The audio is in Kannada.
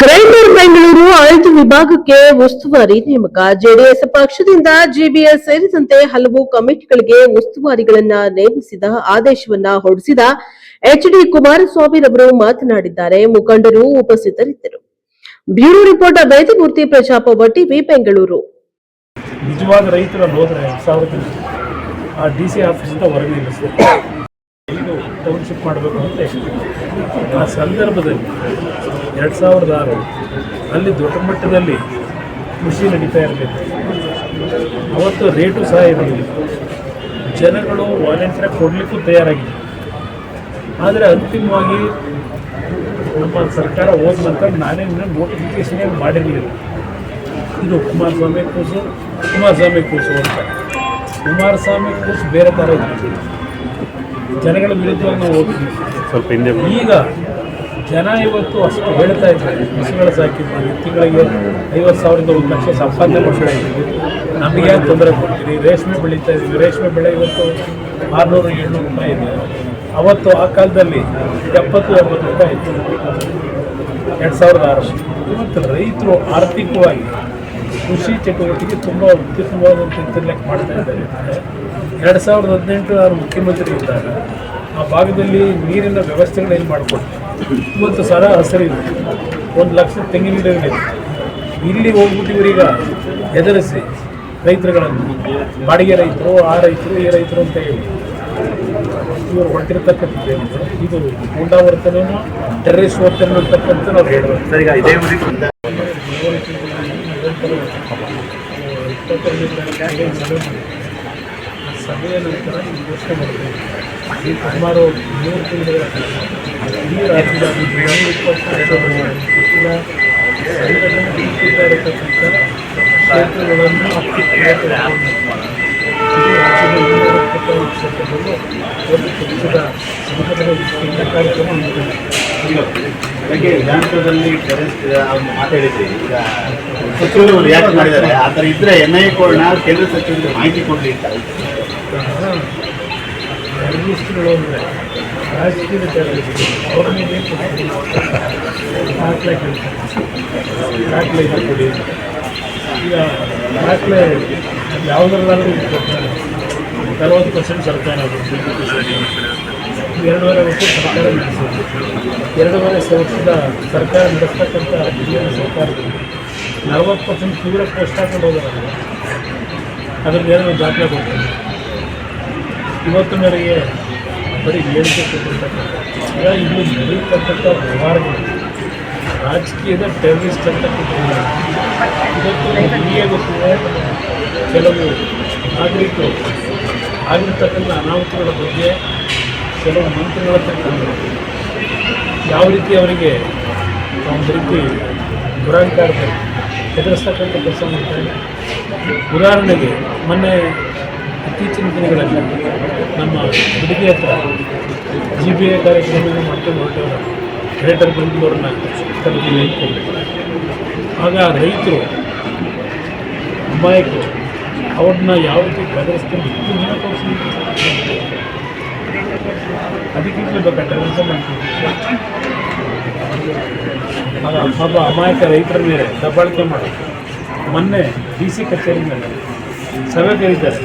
ಗ್ರೈಂಡರ್ ಬೆಂಗಳೂರು ಆಯ್ದ ವಿಭಾಗಕ್ಕೆ ಉಸ್ತುವಾರಿ ನೇಮಕ. ಜೆಡಿಎಸ್ ಪಕ್ಷದಿಂದ ಜಿಬಿಎಸ್ ಸೇರಿದಂತೆ ಹಲವು ಕಮಿಟಿಗಳಿಗೆ ಉಸ್ತುವಾರಿಗಳನ್ನ ನೇಮಿಸಿದ ಆದೇಶವನ್ನ ಹೊರಡಿಸಿದ ಎಚ್ಡಿ ಕುಮಾರಸ್ವಾಮಿರವರು ಮಾತನಾಡಿದ್ದಾರೆ. ಮುಖಂಡರು ಉಪಸ್ಥಿತರಿದ್ದರು. ಬ್ಯೂರೋ ರಿಪೋರ್ಟ್ ವೇದಮೂರ್ತಿ, ಪ್ರಜಾಪವ ಟಿವಿ, ಬೆಂಗಳೂರು. ನಿಜವಾದ ರೈತರಲ್ಲಿ ಹೋದ್ರೆ ಆ ಡಿಸಿ ಆಫೀಸಿಂದ ಹೊರಗೆ ನಿಲ್ಲಿಸ್ತಾರೆ. ಇದು ಟೌನ್ಶಿಪ್ ಮಾಡಬೇಕು ಅಂತ ಆ ಸಂದರ್ಭದಲ್ಲಿ 2006 ಅಲ್ಲಿ ದೊಡ್ಡ ಮಟ್ಟದಲ್ಲಿ ಕೃಷಿ ನಡೀತಾ ಇರಲಿಲ್ಲ. ಅವತ್ತು ರೇಟು ಸಹ ಇರಲಿಲ್ಲ. ಜನಗಳು ವಾಲಂಟಿಯರ್ ಕೊಡಲಿಕ್ಕೂ ತಯಾರಾಗಿಲ್ಲ. ಆದರೆ ಅಂತಿಮವಾಗಿ ನಮ್ಮ ಸರ್ಕಾರ ಹೋದ ನಂತರ ನಾನೇ ನೋಟಿಫಿಕೇಶನ್ ಮಾಡಿರಲಿಲ್ಲ. ಇದು ಕುಮಾರಸ್ವಾಮಿ ಕೂಸು ಅಂತ. ಕುಮಾರಸ್ವಾಮಿ ಕೂಸು ಬೇರೆ ಥರ ಇತ್ತು. ಜನಗಳ ವಿರುದ್ಧವಾಗಿ ನಾವು ಹೋಗ್ತೀವಿ. ಸ್ವಲ್ಪ ಹಿಂದೆ ಈಗ ಜನ ಇವತ್ತು ಅಷ್ಟು ಹೇಳ್ತಾ ಇದ್ದಾರೆ. ಹಸುಗಳ ಸಾಕಿ ತಿಂಗಳಿಗೆ 50,000ದಿಂದ 1 ಲಕ್ಷ ಸಂಪಾದನೆ ಮಾಡ್ತಾ ಇದ್ದೀವಿ, ನಮಗೆ ಯಾಕೆ ತೊಂದರೆ ಕೊಡ್ತೀರಿ? ರೇಷ್ಮೆ ಬೆಳೀತಾ ಇದ್ದೀವಿ, ರೇಷ್ಮೆ ಬೆಳೆ ಇವತ್ತು 600-700 ರೂಪಾಯಿ ಇದೆ. ಅವತ್ತು ಆ ಕಾಲದಲ್ಲಿ 70-80 ರೂಪಾಯಿ ಇತ್ತು 2006. ಇವತ್ತು ರೈತರು ಆರ್ಥಿಕವಾಗಿ ಕೃಷಿ ಚಟುವಟಿಕೆ ತುಂಬ ಉತ್ತಮವಾದಂಥ ಲೆಕ್ಕ ಮಾಡ್ತಾ ಇದ್ದಾರೆ. 2018 ನಾನು ಮುಖ್ಯಮಂತ್ರಿ ಇದ್ದಾಗ ಆ ಭಾಗದಲ್ಲಿ ನೀರಿನ ವ್ಯವಸ್ಥೆಗಳೇನು ಮಾಡಿಕೊಟ್ಟು ಇವತ್ತು ಸರ ಹಸಿರಿದೆ. 1 ಲಕ್ಷ ತೆಂಗಿನ ಗಿಡಗಳಿದೆ. ಇಲ್ಲಿ ಹೋಗ್ಬಿಟ್ಟು ಇವರೀಗ ಎದುರಿಸಿ ರೈತರುಗಳನ್ನು ಬಾಡಿಗೆ ರೈತರು, ಆ ರೈತರು, ಈ ರೈತರು ಅಂತ ಹೇಳಿ ಇವರು ಹೊರಟಿರ್ತಕ್ಕಂಥದ್ದು ಇದು ಗೂಂಡಾವರ್ತನೂ ಟೆರರಿಸ್ಟ್ ವರ್ತನೆ ಅಂತಕ್ಕಂಥ ನಾವು ಹೇಳೋದು. ಸಭೆಯ ನಂತರ ಈ ಘೋಷಣೆ ಮಾಡಿದೆ. ಈ ಸುಮಾರು 3 ತಿಂಗಳ ಇಡೀ ರಾಜ್ಯದ 20-25 ಇರತಕ್ಕಂಥ ಕ್ಷೇತ್ರಗಳನ್ನು ಒಂದು ಪಕ್ಷದ ಸಂಘಟನೆ ಕಾರ್ಯಕ್ರಮ ಬೆಳಗ್ಗೆ ವಿಧಾನಸೌಧದಲ್ಲಿ ಮಾತಾಡಿದ್ರಿ. ಈಗ ಸಚಿವರು ರಿಯಾಕ್ಟ್ ಮಾಡಿದ್ದಾರೆ. ಆ ಥರ ಇದ್ರೆ NIA ಕೋರ್ಟ್ನ ಕೇಂದ್ರ ಸಚಿವರಿಗೆ ಮಾಹಿತಿ ಕೊಡಲಿ ಅಂತ. ಟೆರರಿಸ್ಟ್ಗಳು ಅಂದರೆ ರಾಜಕೀಯ ಟೆರರಿಸ್ಟ್ ಅವ್ರ ಮೇಲೆ ದಾಖಲೆ ಕೊಡಿ. ಈಗ ದಾಖಲೆ ಯಾವುದರಲ್ಲಾದರೂ ಕೊಡ್ತಾರೆ. 40% ಸರ್ಕಾರ 2.5 ವರ್ಷ ಸರ್ಕಾರ ನಡೆಸೋದು. 2.5 ವರ್ಷದ ಸರ್ಕಾರ ನಡೆಸ್ತಕ್ಕಂಥ ಹಿರಿಯ ಸರ್ಕಾರದಲ್ಲಿ 40% ತೀವ್ರ ಪೋಸ್ಟ್ ಹಾಕೊಂಡು ಹೋಗೋದು. ಅದ್ರಲ್ಲಿ ಏನೋ ದಾಖಲೆ ಕೊಡ್ತಾರೆ. ಇವತ್ತಿನವರೆಗೆ ಬರೀ ಹೇಳಿಕೆ ಕೊಟ್ಟಿರ್ತಕ್ಕಂಥ ಈಗ ಇಲ್ಲಿ ನಡೀತಕ್ಕಂಥ ವ್ಯವಹಾರಗಳು ರಾಜಕೀಯದ ಟೆರರಿಸ್ಟ್ ಅಂತ ಕೊಟ್ಟಿದ್ದಾರೆ. ಇವತ್ತು ನಿಮಗೆ ಗೊತ್ತಿದೆ, ಕೆಲವು ನಾಗರಿಕರು ಆಗಿರ್ತಕ್ಕಂಥ ಅನಾಹುತಗಳ ಬಗ್ಗೆ ಕೆಲವು ಮಂತ್ರಿಗಳ ತಕ್ಕಂಥ ಯಾವ ರೀತಿ ಅವರಿಗೆ ಒಂದು ರೀತಿ ದುರಾಂಕಾರದಲ್ಲಿ ಎದುರಿಸ್ತಕ್ಕಂಥ ಕೆಲಸ ಮಾಡ್ತಾರೆ. ಉದಾಹರಣೆಗೆ ಮೊನ್ನೆ ಇತ್ತೀಚಿನ ದಿನಗಳಲ್ಲಿ ನಮ್ಮ ಹುಡುಗಿ ಹತ್ರ GBA ಕಾರ್ಯಕ್ರಮವನ್ನು ಮಾಡ್ಕೊಂಡು ಹೊರಟವರು ಗ್ರೇಟರ್ ಬೆಂಗಳೂರನ್ನ ಕರೆದಿಲ್ಲ ಇಟ್ಕೊಂಡು. ಆಗ ರೈತರು ಅಮಾಯಕರು ಅವ್ರನ್ನ ಯಾವ ರೀತಿ ಬೆದರಿಸ್ಕೊಂಡು ಅದಕ್ಕೆ ಬೇಕಾ ಟೆರರಿಸಮ್ ಆಗ ಅಮಾಯಕ ರೈತರ ಮೇಲೆ ದಬ್ಬಾಳಿಕೆ ಮಾಡೋದು. ಮೊನ್ನೆ DC ಕಚೇರಿ ಮೇಲೆ ಸಭೆ ಕರೀತಾರೆ.